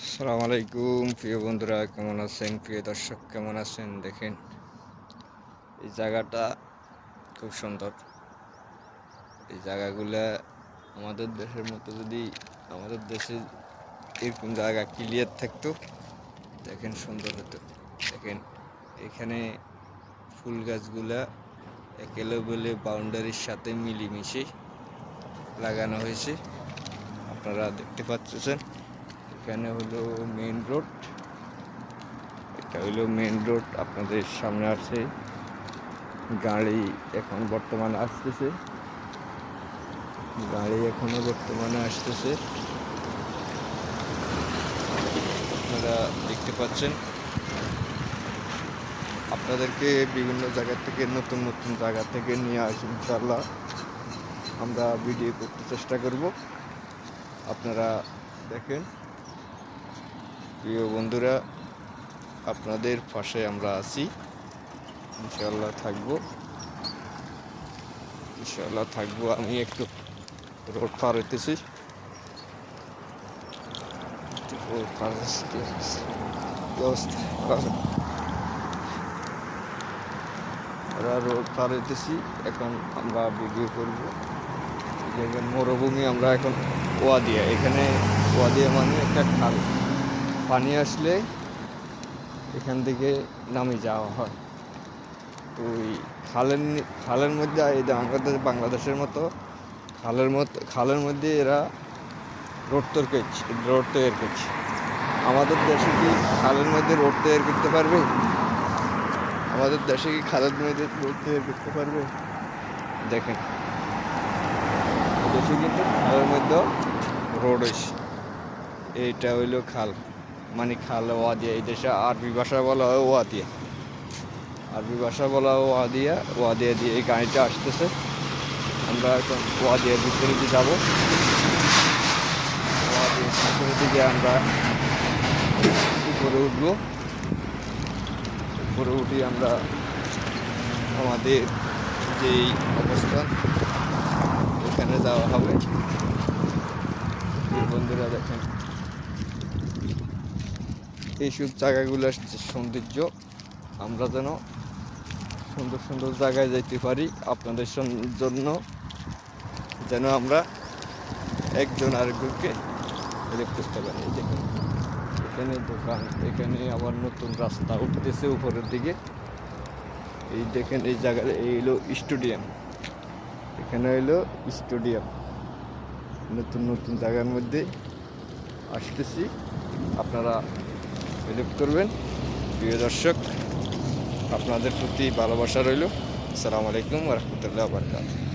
আসসালামু আলাইকুম প্রিয় বন্ধুরা, কেমন আছেন? প্রিয় দর্শক কেমন আছেন? দেখেন এই জায়গাটা খুব সুন্দর। এই জায়গাগুলা আমাদের দেশের মতো যদি আমাদের দেশে এরকম জায়গা ক্লিয়ার থাকতো, দেখেন সুন্দর হতো। দেখেন এখানে ফুল গাছগুলা একেবারে বাউন্ডারির সাথে মিলেমিশে লাগানো হয়েছে, আপনারা দেখতে পাচ্ছেন। এখানে হলো মেইন রোড, এটা হইলো মেইন রোড। আপনাদের সামনে আছে গাড়ি, এখন বর্তমানে আসতেছে, গাড়ি এখনো বর্তমানে আসতেছে, আপনারা দেখতে পাচ্ছেন। আপনাদেরকে বিভিন্ন জায়গা থেকে নতুন নতুন জায়গা থেকে নিয়ে আসি, ইনশাআল্লাহ আমরা ভিডিও করতে চেষ্টা করব। আপনারা দেখেন প্রিয় বন্ধুরা, আপনাদের পাশে আমরা আছি, ইনশাআল্লাহ থাকবো। আমি একটু রোড পার হইতেছি, রোড পার হইতেছি। এখন আমরা ভিডিও করবো। দেখবেন মরুভূমি, আমরা এখন ওয়াদিয়া, এখানে ওয়াদিয়া মানে একটা খাল, পানি আসলে এখান থেকে নামে যাওয়া হয়। তো ওই খালের মধ্যে এই যে আমাদের বাংলাদেশের মতো খালের মধ্যে এরা রোড তৈরি করছে। আমাদের দেশে কি খালের মধ্যে রোড তৈরি করতে পারবে? আমাদের দেশে কি খালের মধ্যে রোড তৈরি করতে পারবে? দেখেন দেশে কিন্তু খালের মধ্যে রোড হয়েছে। এইটা হইলো খাল, মানে খাল ওয়াদিয়া। এই দেশে আরবি ভাষা বলা হয় ওয়াদিয়া, ওয়াদিয়া দিয়ে এই গাড়িটা আসতেছে। আমরা এখন ওয়াদিয়ার ভিতরে দিয়ে যাবো। ওয়াদিয়ার ভিতরের দিকে আমরা উপরে উঠবো। উপরে উঠি আমরা আমাদের যেই অবস্থান, এখানে যাওয়া হবে। বন্ধুরা দেখেন এইসব জায়গাগুলোর সৌন্দর্য, আমরা যেন সুন্দর সুন্দর জায়গায় যাইতে পারি আপনাদের জন্য, যেন আমরা একজন আরেকজনকে হেল্প করতে পারি। দেখুন এখানে দোকান, এখানে আবার নতুন রাস্তা উঠতেছে উপরের দিকে। এই দেখেন এই জায়গায় এই হলো স্টেডিয়াম, এখানে হইলো স্টেডিয়াম। নতুন নতুন জায়গার মধ্যে আসতেছি, আপনারা হেল্প করবেন। প্রিয় দর্শক, আপনাদের প্রতি ভালোবাসা রইল। আসসালামু আলাইকুম ওয়া রাহমাতুল্লাহি ওয়া বারাকাতুহু।